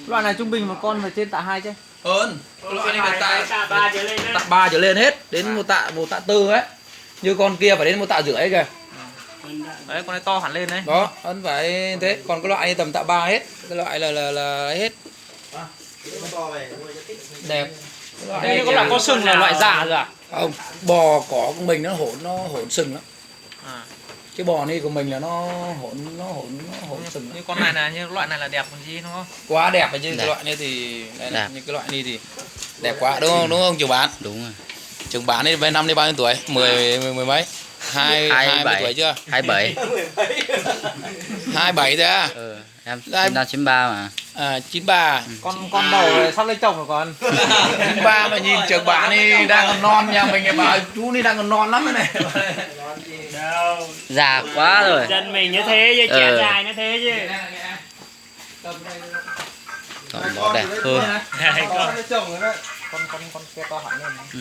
Loại này trung bình một con phải trên tạ 2 chứ. Hơn. Loại này phải tạ 3 trở lên. Tạ 3 trở lên hết, đến một tạ tư ấy. Như con kia phải đến 1,5 tạ kìa. Đấy, con này to hẳn lên đấy. Đó, vẫn phải thế. Còn cái loại này tầm tạ 3 hết. Cái loại là hết. Đẹp. Đây có loại có sừng là loại già rồi à? Không, bò cỏ của mình nó hỗn sừng lắm. À. Cái bò này của mình là nó hỗn sừng. Như con này là như loại này là đẹp còn gì đúng không? Quá đẹp rồi chứ. Cái loại này thì như cái loại này thì đẹp quá đúng không trường bán? Đúng rồi. Trường bán ấy năm nay bao nhiêu tuổi? 10 mấy? 20 tuổi chưa? 27. 27 thôi à? Ừ, em năm 93 mà. À 93. Con đầu sắp lấy chồng rồi con. 93 mà nhìn trường bạn ấy đang còn non, nhà mình bảo chú này đang còn non lắm này. Đâu. Già quá rồi. Dân mình như thế chứ, trẻ dài nó thế chứ. Còn nó đẹp hơn. Con kia to hẳn lên. Ừ.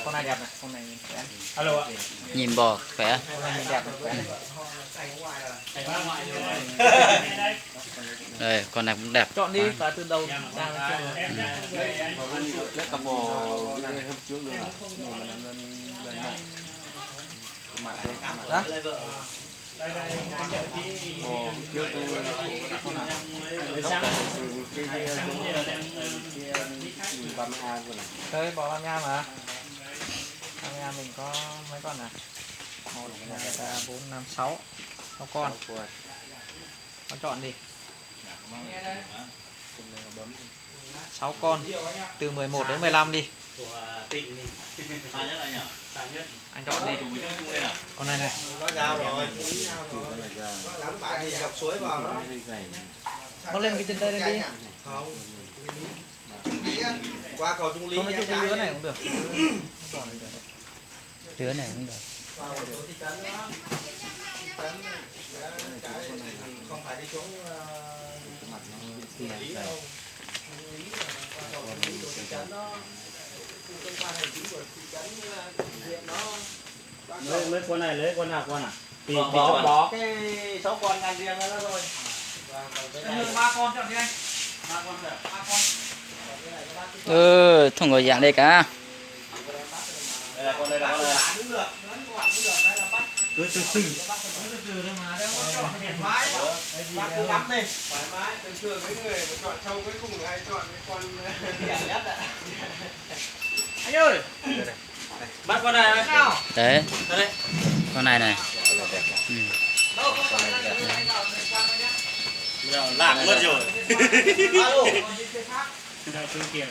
Con này đẹp này, con này đẹp. Alo ạ. Nhìn bò khỏe. Con này nhìn đẹp này. Đây, con này cũng đẹp. Chọn đi và từ đầu ra lên đó. Đây bò Lam Nha mà. Lam Nha mình có mấy con này? 1, 2, 3, 4, 5, 6 con. Con chọn đi. 6 con từ 11 đến 15 đi. Anh chọn đi. Con này này. Nó lên cái chân đây lên đi. Qua cầu Trung Lý. Không, nói chung cái lứa này cũng được. Lứa này cũng được. Không phải đi xuống Lấy con này, lấy con nào con à? Thì bỏ cái 6 con ngăn riêng đó thôi. 3 con chọn đi anh. 3 con được. 3 con. Ừ, không có dạng đây cả. Đây là con đây là con này. từ thôi mà đâu có chọn thoải mái đâu. Bác cứ bắt đi thoải mái. Thường thường mấy người mà chọn sâu cuối cùng hay chọn cái con đẹp nhất ạ. Anh ơi, bắt con này nào. Đấy, Đây. con này này. Ừ. Lạc mất rồi.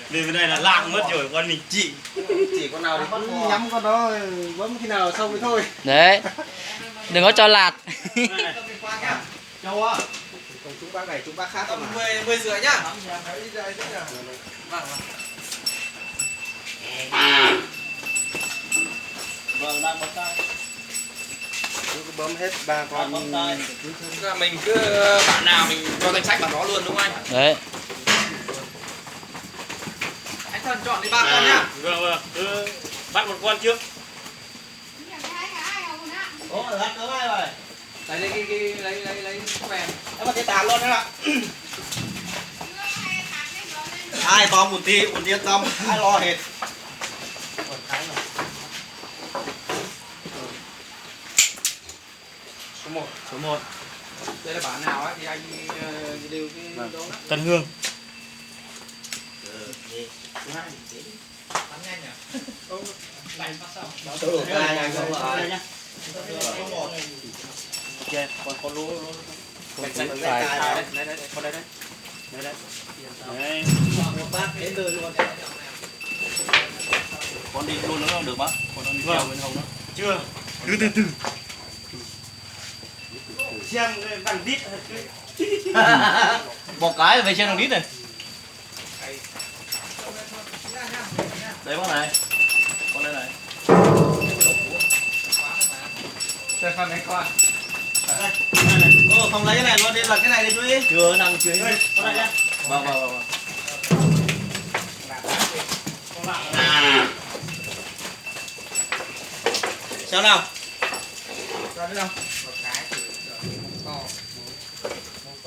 Vì bên này là lạc mất rồi, con mình chỉ Con nào thì cũng nhắm con đó bấm khi nào xong mới thôi. Đấy, đừng có cho lạt. Châu á. Còn chúng bác này chúng bác khác mà. 10 rưỡi nhá. Vâng, đang bấm tay. Cứ bấm hết 3 con. Bấm tay. Mình cứ bạn nào mình cho danh sách vào đó luôn đúng không anh? Đấy. Anh Thần chọn đi 3 con nhá. Vâng vâng, cứ bắt một con trước. Ủa lát nữa ai rồi? Lấy lấy quèn. Em mà cái tàn luôn đấy ạ. Ai to một tí yên tâm, ai lo hết. Số 1. Đây là bản nào ấy thì anh đều cái đó. Tân Hương. Bắn nhanh nhỉ? Số đủ 2 anh không rồi. Đây nhá. Ok, con lú. Đây, Con đây đấy. Đấy. một bát đến từ luôn. Con đi luôn nữa không được bác? Con đi theo bên hông đó. Chưa. Cứ từ từ. Xem bằng đít. Một cái về trên đồng đít này. Đấy bác này. Con đây này. Chơi con này con. Ô, không lấy cái này luôn đi, là cái này đi chú ý. Chưa nằm chưa. Con đây nhá. Vâng. Sao nào? Cho đi đâu?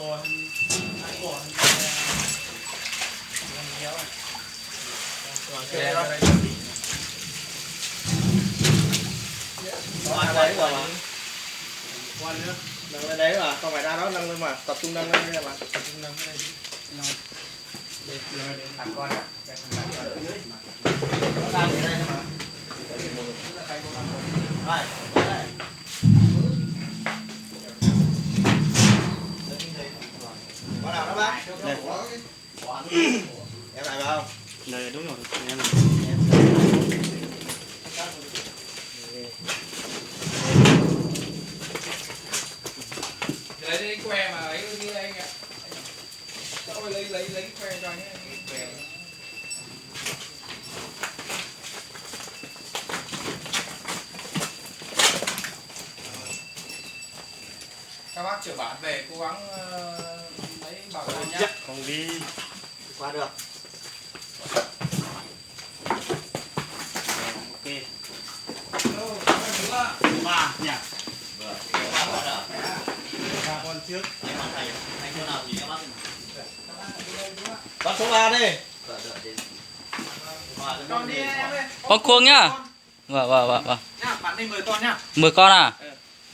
to hai cổ đấy rồi mà nâng lên đấy mà không phải ra đó nâng lên mà tập trung nâng lên đây mà tập trung nâng lên thằng con nó đang ở đây mà có nào đó bác em lại vào không đây đúng rồi em lấy cái que mà lấy đi đây kìa. Tôi lấy cái que cho nhé. Que. Các bác chở bản về cố gắng lấy bảo đảm nhé. không đi qua được ok ba nhỉ ba con trước bắt số 3 đi Con đi em ơi. Con cuông nhá. Vâng. Nhá, bạn đi 10 con nhá. 10 con à?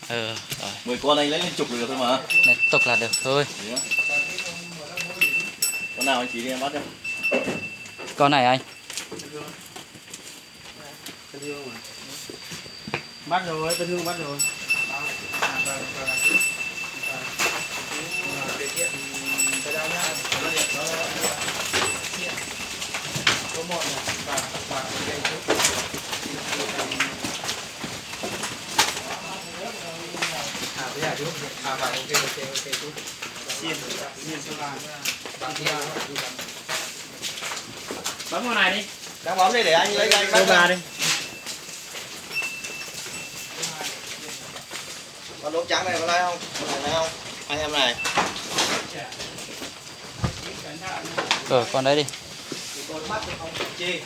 Rồi. 10 con anh lấy lên chục được thôi mà Này, tục là được thôi. con nào anh chỉ đi em bắt cho Con này anh. bắt rồi Tân Hương bắt rồi Xiên số là bấm vào này đi đang bấm đi để anh lấy cái số 3 đi con lỗ trắng này có lấy không anh em này Rồi con đấy đi. con mắt thì không chi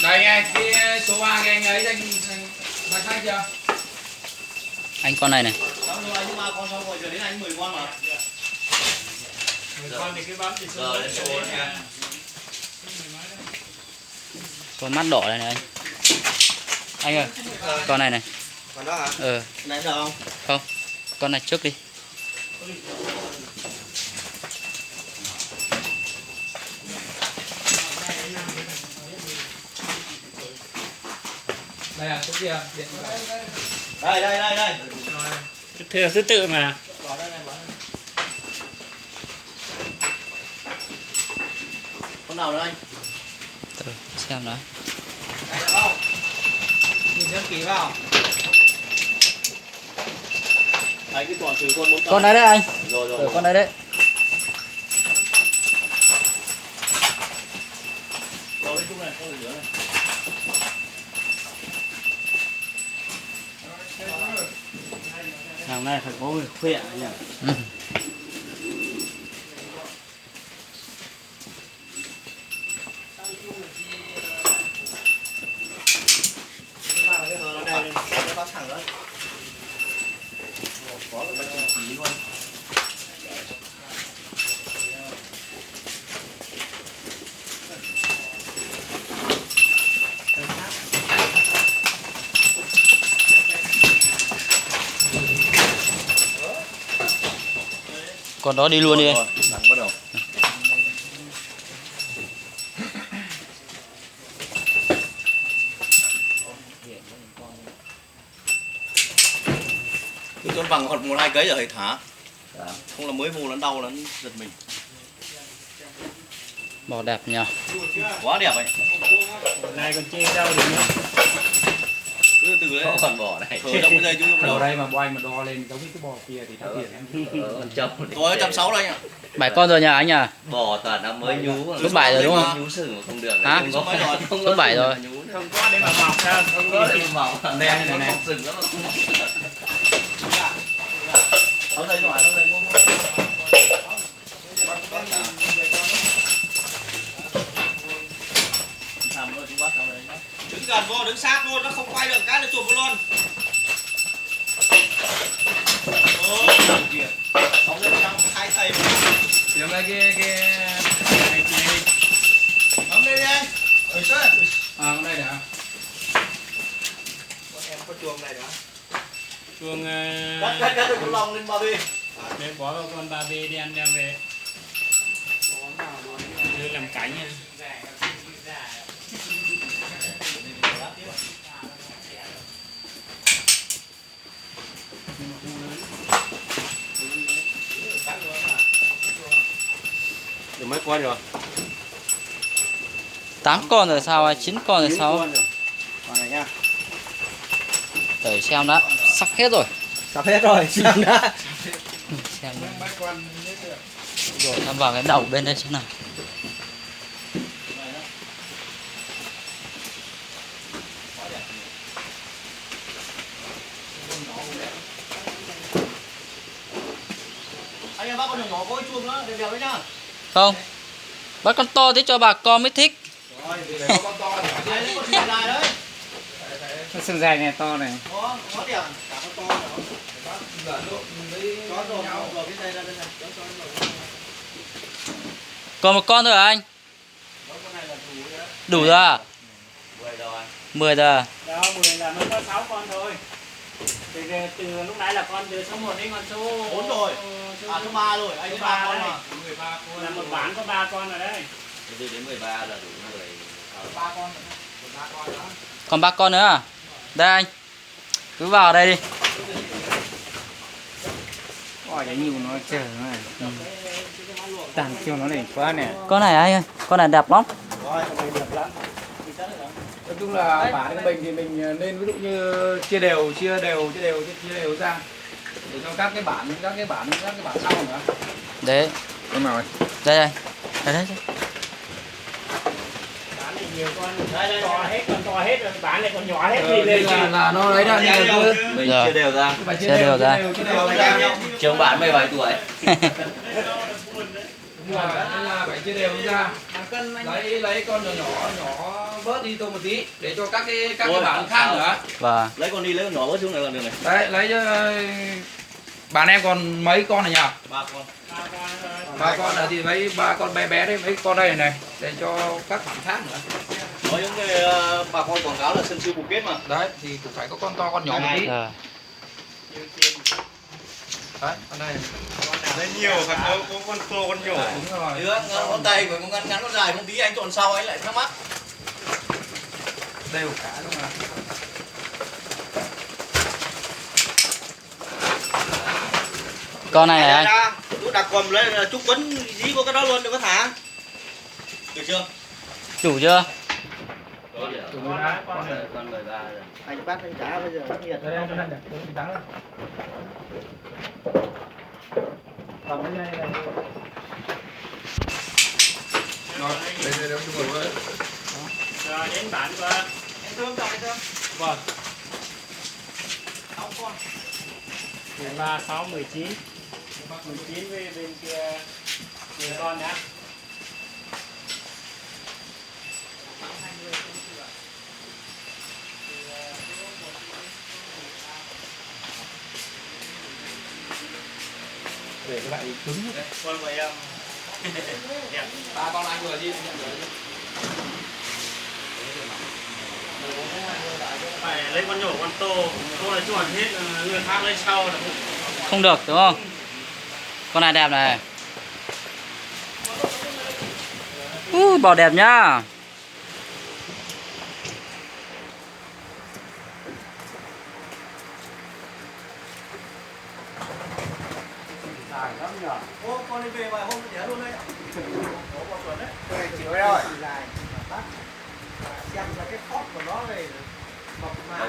Đây nghe cái số 3 cái anh ấy anh khách chưa? Anh con này này. xong rồi anh 3 con xong rồi giờ đến anh 10 con mà 10 con thì cứ bấm thì số nha Con mắt đỏ này này anh. Anh ơi. Con này này. còn đó hả này được không Không. Con này trước đi. Đây là số kia điện đây theo thứ tự mà con nào nữa anh Từ xem đó. không nhìn nhớ kỹ vào anh cứ còn trừ con 4 Con đấy đấy anh. rồi Con đấy đấy. rồi cái chung này con rửa này hàng này phải có người khỏe nhỉ Ừ. bắt thẳng đó có cái bánh chỉ luôn Con đó đi luôn đi anh. Nắng bắt đầu cứ cho bằng hoặc 1-2 cấy rồi thầy thả không là mới vô nó đau nó giật mình Bò đẹp nhờ. quá đẹp ấy này còn chê đâu được cứ từ đấy còn bỏ này trong cái dây chú ở đây mà boanh mà đo lên giống như cái bò kia thì thắng tiền em. tôi 160 đây ạ 7 con rồi nhờ anh nhờ. Bò toàn nó mới nhú Số 7 rồi đúng không? nhú sừng mà không được Hả? không có Số 7 rồi. nhú không có để mà mọc ra không có để mỏng Đây anh này này. sừng nó mà không hai thầy Giờ đây cái bấm đây đi anh ở chơi con đây nè. bọn em có chuồng này nữa Chuông cắt được con lòng lên bao bì để bỏ vào con ba bê đi ăn đem về. Đưa làm cánh nha. được mấy con rồi 8 con rồi sao ai 9 con rồi sao? con này nha Để xem đã. Sắp hết rồi. sắp hết rồi xem đã Xem rồi em vào cái đầu bên đây xem nào. anh em bác con nhỏ có cái chuông đó đều đều đấy nhá Không. Bắt con to thế cho bà con mới thích. rồi để có con to nhỏ đấy con thuyền dài đấy Sừng dài này to này. có tiền cả con to nữa cho đồ vào cái đây ra đây này cho nó Còn một con thôi hả anh? con này là đủ đấy Đủ rồi à? 10 rồi. 10 rồi à? Đó, 10 là mới có 6 con thôi. Từ lúc nãy là con từ số 1 đến con số 4 rồi số 3 rồi anh số ấy 3 3 con đấy. mà Là một bản có 3 con rồi đấy. Từ đến 13 là đủ 10. 3 con rồi 3 con đó Còn 3 con nữa à? Đây anh. Cứ vào đây đi. Ôi cái nhiều nó chờ này. Tàn chiều nó đỉnh quá nè. Con này anh ơi, con này đẹp lắm. rồi con này đẹp lắm Nói chung là bản của mình thì mình nên ví dụ như chia đều ra để cho các cái bản sau nữa. Đấy, Đúng rồi. đây đây. Đây đấy. Bán này nhiều con to hết, con to hết rồi, bán này còn nhỏ hết Thì đi lên. là nó lấy ra như là Mình Rồi. chia đều ra. phải Chia đều ra. Trường bạn 17 tuổi. Nhưng mà là phải chia đều ra. Lấy con nhỏ bớt đi thôi một tí để cho các cái bản khác nữa. Và Lấy con đi lấy con nhỏ bớt xuống này còn được này. Đấy, lấy cho bạn em còn mấy con này nhỉ? 3 con. 3 con là thì lấy 3 con bé đấy, mấy con đây này để cho các bản khác nữa. Có những cái bà con quảng cáo là sân siêu Phuket mà. Đấy thì cũng phải có con to con nhỏ một tí. à, Đấy, con đây. đây nhiều thật có con to con nhỏ Đúng rồi. Đứa ngón tay của con ngắn con dài không tí anh chọn sau anh lại thắc mắc. Đều cả luôn mà. con này này anh. chú đặt cầm lấy là chú quấn dí của cái đó luôn đừng có thả được chưa Đủ chưa? Con 13 rồi. anh bắt anh trả bây giờ bắt nhiệt Đây, đây, đây, trắng đây. Cầm cái này. Rồi, đây chung rồi. Rồi đến bản qua. anh thương chồng anh thương Vâng. 6 con 13, 6, 19. 19 với bên kia 10 con đã. Để cái lại cứng đấy. con của em 3 con anh vừa đi nhận rồi. Phải lấy con nhỏ con to, tôi là chọn hết, người khác lấy sau là Không được đúng không? Con này đẹp này. Bò đẹp nhá. ô con đi về vài hôm để luôn đấy chỉ nói rồi xem là cái khóp của nó này mập mạp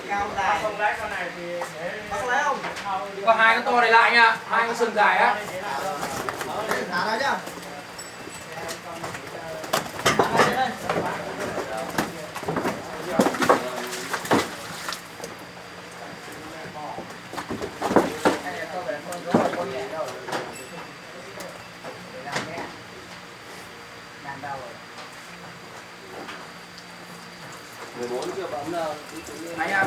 cao dài không lấy con này thì để bác lấy không Có 2 con to này lại nha, 2 con sừng dài á. thả ra nhá Anh ạ.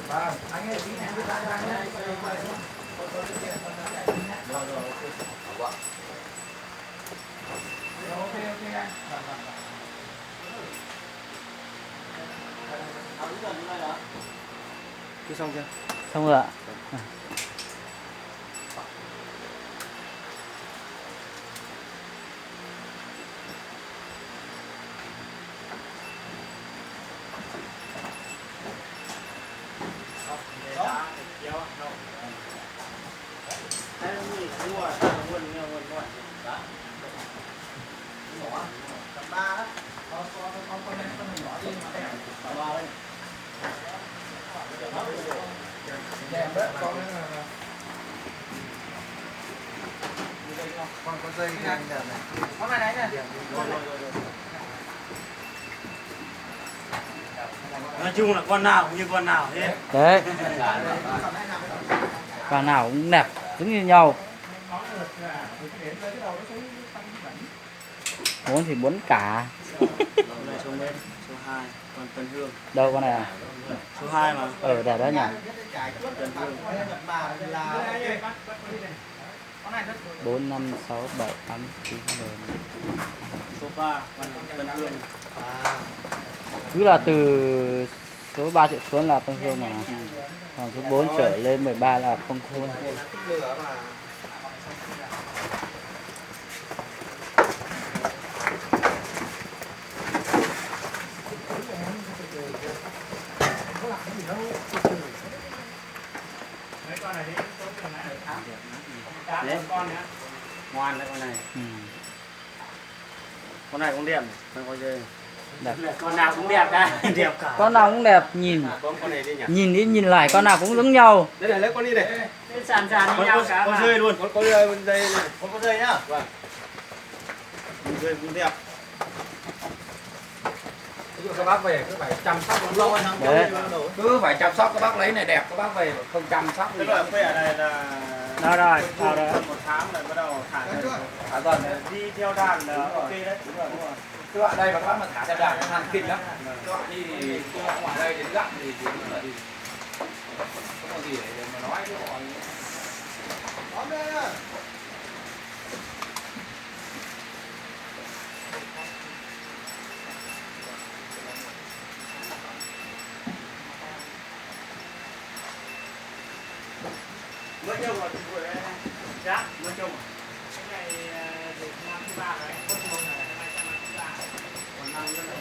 Vâng, anh ơi, tí này cứ ra nhé. Ok ok anh. Cứ xong chưa? Xong rồi ạ. Con có dây thì anh đẹp này. Con này đấy nè. Nói chung là con nào cũng như con nào hết. Đấy. Con nào cũng đẹp, giống như nhau. Muốn thì muốn cả. Này số bên, số 2, còn Tân Hương. Đâu con này à? Số 2 mà. Đẹp đó nhỉ. Tân Hương. 4, 5, 6, 7, 8, 9, 10. Số 3, còn Tân Hương. Cứ là từ số 3 triệu xuống là Tân Hương mà. Còn số 4 trở lên 13 là không thôi. Đấy, ngoan đấy con này. Ừ. Con này cũng đẹp, con có dây. Đẹp. Con nào cũng đẹp cả, đẹp cả. Con nào cũng đẹp, nhìn Con này đi nhỉ? nhìn đi nhìn lại con nào cũng giống nhau. Đây này lấy con đi này. Sàn như nhau cả. Con dây luôn. Con có dây này. Con có dây nhá. Vâng. Con dây cũng đẹp. Ví dụ các bác về cứ phải chăm sóc nó lâu hơn. Đấy. Cứ phải chăm sóc, các bác lấy này đẹp, các bác về không chăm sóc Cái thì loại khỏe này là Đó rồi, vào đó. một tháng là bắt đầu thả dần. thả dần này. Đi theo đàn là ok đấy. Đúng rồi. Các bạn đây mà các bác mà thả theo đàn nó than kinh lắm. Các bạn đi thì ngoài đây đến gặm thì đúng là gì không có gì để mà nói với họ. Mới trông là tuổi chắc mới trông. Cái này để năm thứ 3 đấy, con trông này năm thứ 3. Còn năm nữa là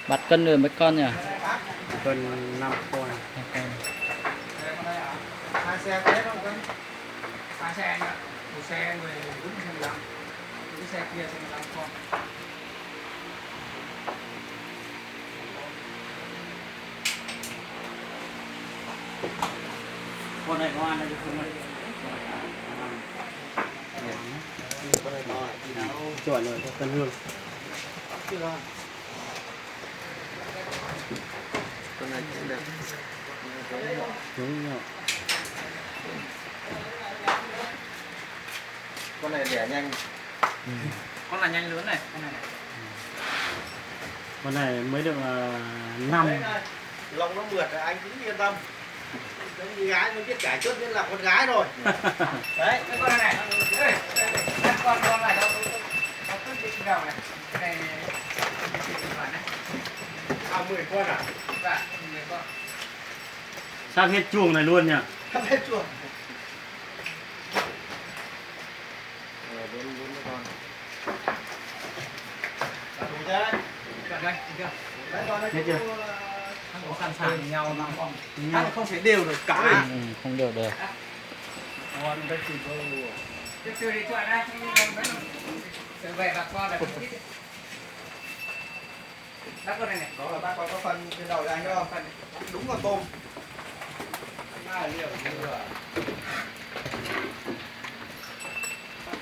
Bắt cân rồi mấy con nhỉ? gần 5 con. Hai xe có hết không cân? Hai xe anh ạ. Một xe người đúng xe 15. Cái xe kia xe 15 con. Con này ngoan này không này. Chuẩn rồi, Tân Hương. Con này cũng đẹp. Đúng rồi. Con này đẻ nhanh. Con là nhanh lớn này, con này. Con này mới được 5. Lòng nó mượt là anh cũng yên tâm. Cái gái nó biết cải trước nên là con gái rồi. Đấy, cái con này. Ê, con này nó cứ định đầu này. Cái này này. 10 con à? Dạ, 10 con. Sang hết chuồng này luôn nhỉ? Không hết chuồng. 4 con. Đủ chưa đấy? Dạ đây, được chưa? Đấy con nó Hết chưa? nó sẵn sàng nhau năm con Ăn không thể đều được cả. Không được được. ngon cái gì đâu. chưa đi chọn đây sẽ về bà con là bác con này này. Đó là bác có phần trên đầu cho anh không? Đúng con tôm. Hai liệu như là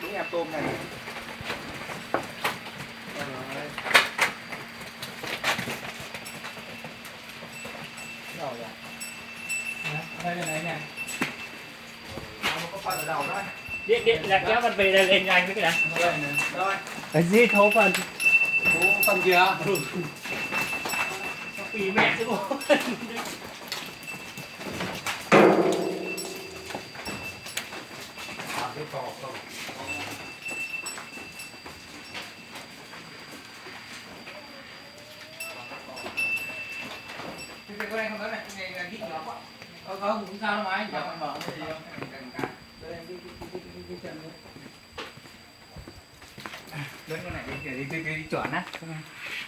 đúng em tôm này. Đây là này nè. Có phần ở đầu đó. Điện là kéo phần về đây lên anh với cái này. Rồi. Cái gì thấu phần? Phần kia. Vì mẹ chứ bộ. Cái con này không có này, cái này là gít nhỏ quá. Không cũng sao đâu mà anh. Giờ anh mở cái gì không? Đơn con này đi chuẩn á.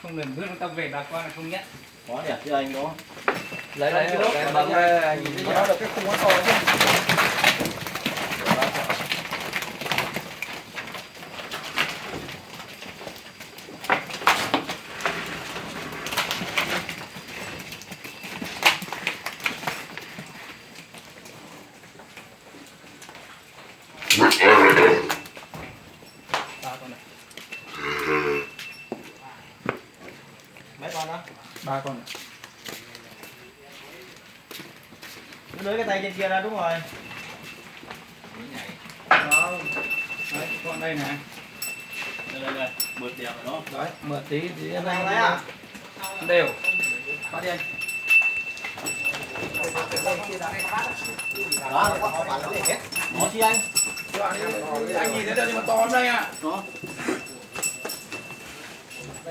Không lần bước tao về bà con là không nhất. Có đẹp chứ anh có. Lấy cái lốp bấm ra nhìn nó được cái khung nó to chứ. Mấy con đó? 3 con. Cứ nới cái tay trên kia ra đúng rồi. Đó. Đấy, con đây này. Đây, mượt đẹp rồi đó. Đấy, mượt tí thì Em anh nào đấy à? đều. Bắt đi anh. Đó, có họ phản để hết. Có chi anh? Anh nhìn thấy đâu nhưng mà to lắm đây ạ. Đó.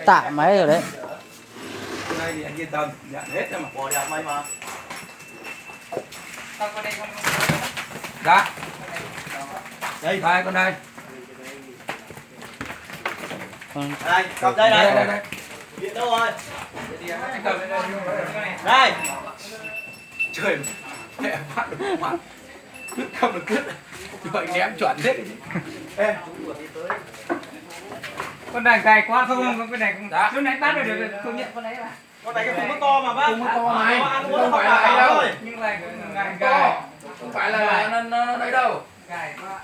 Tạ máy rồi đấy. Đây thì anh yên tâm, dặn hết cho mà. Bò đẹp may mà. Con đây không. Dạ. Đây. Đây con đây. Con Đây, cầm đây này. Đây. Điện đâu rồi? Anh cầm đây. Đây. Trời mẹ phát được mặt. Cứ không được cứt. Rồi ném chuẩn thế. Ê, Con này gầy quá không, con này cũng dạ. lúc nãy bắt được không nhận con đấy là. Con này cái khung nó to mà bác. Khung nó to này. Ăn Không phải là ấy đâu. Nhưng mà gầy to. Không phải là nó đấy đâu. gầy quá.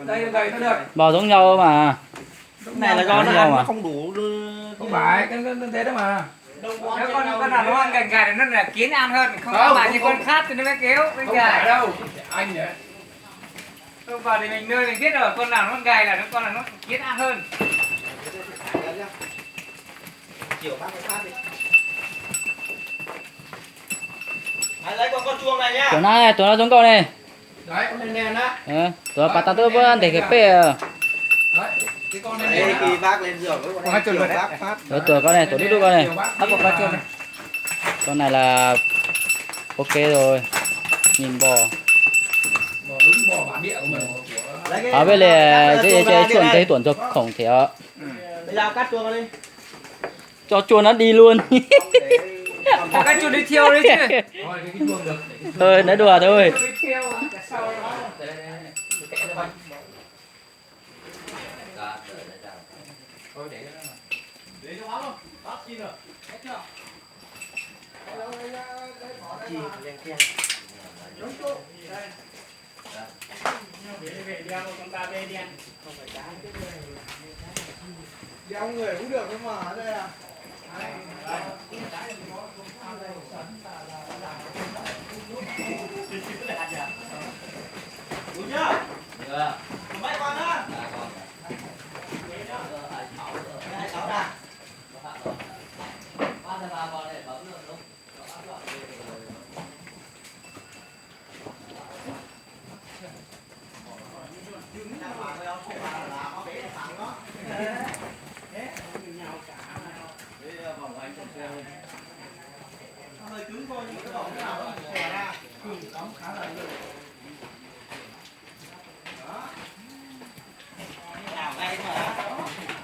Đây gầy nó được. bò giống nhau mà. Cái này là do nó ăn nó không đủ. Không phải, cái thế đó mà. Nếu con nào nó ăn gầy gầy nó là kiến ăn hơn, không có mà như con khác thì nó mới kéo nó Không phải gầy. đâu. Anh nhỉ. Không vào thì mình nuôi mình biết rồi, con nào nó gầy là con là nó kiến ăn hơn. Chiều bác cái phát đi. Hãy lấy con chuông này nhá. Tuần nó giống con này. Đấy, con đen đen á. Tuần patah tuh pun để cái pe. Đấy, cái con đen Đấy đen khi bác lên giường với con em chiều bác phát. Tuần con này, tuần đúc con này. Bắt một con chuông này. Con này là ok rồi. Nhìn bò. Bò đúng bò bản địa của mình. Ở bên này cái chuồn thấy tuần cho khổng thể Bây giờ cắt chuông đi. cho chuồn nó đi luôn. Cái chuông đi thiêu đấy chứ. Thôi, cái chuông được. Thôi, nói đùa thôi. Chuông đi thiêu cả sau đó. Để cho bác luôn. Bác chi rồi. Hết chưa? Chi đen đen. Đúng chưa? Đây. Về đeo con ba bê đen. Không phải cá. Đeo người cũng được nhưng mà đây là đúng chưa? Mấy con đó? Hai sáu à? Hơi cứng thôi nhưng cái đầu nó nào nó khỏe ra. Đóng khá là nhiều. Đó. Nào ngay mà.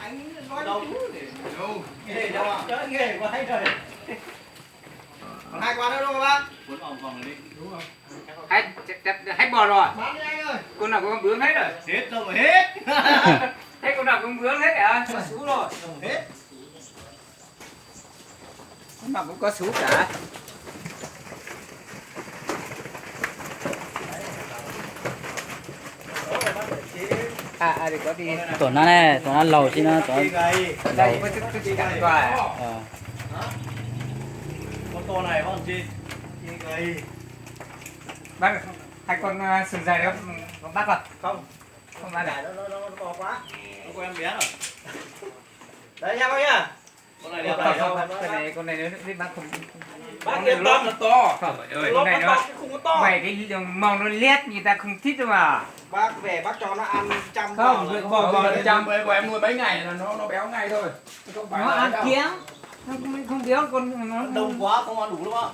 Anh nói đâu để đâu. Nghề đâu à? Chớ nghề quá hay rồi. quán đâu đâu bác? Cuốn vòng vòng này đi. Đúng rồi. Hết bò rồi. Bán đi anh ơi. Con nào cũng bướm hết rồi. Hết đâu mà hết. Thế con nào cũng bướm hết à? Có sú rồi. Hết. Con nào cũng có sú cả. À, để có đi. Tuần này tuần ăn lẩu xin nó tuần. Đây có chút cạnh quà. Con to này con chi? Bác hai con sừng dày đó con bắt vào. Không bắt Này à? nó to quá. Nó có em bé rồi. Đấy nha bác nhá. Con này đẹp này đâu. Con này nó bác không. Bác yên tâm là to. Không ơi, Nó con này to nó chứ không có to. mày cái màu nó lét người ta không thích đâu mà. Bác về bác cho nó ăn chăm Không, vào. Bò trăm của em nuôi mấy ngày là nó béo ngay thôi. Không phải Nó là ăn đâu. kiếng. Nó không béo con nó Đông quá không ăn đủ đâu ạ.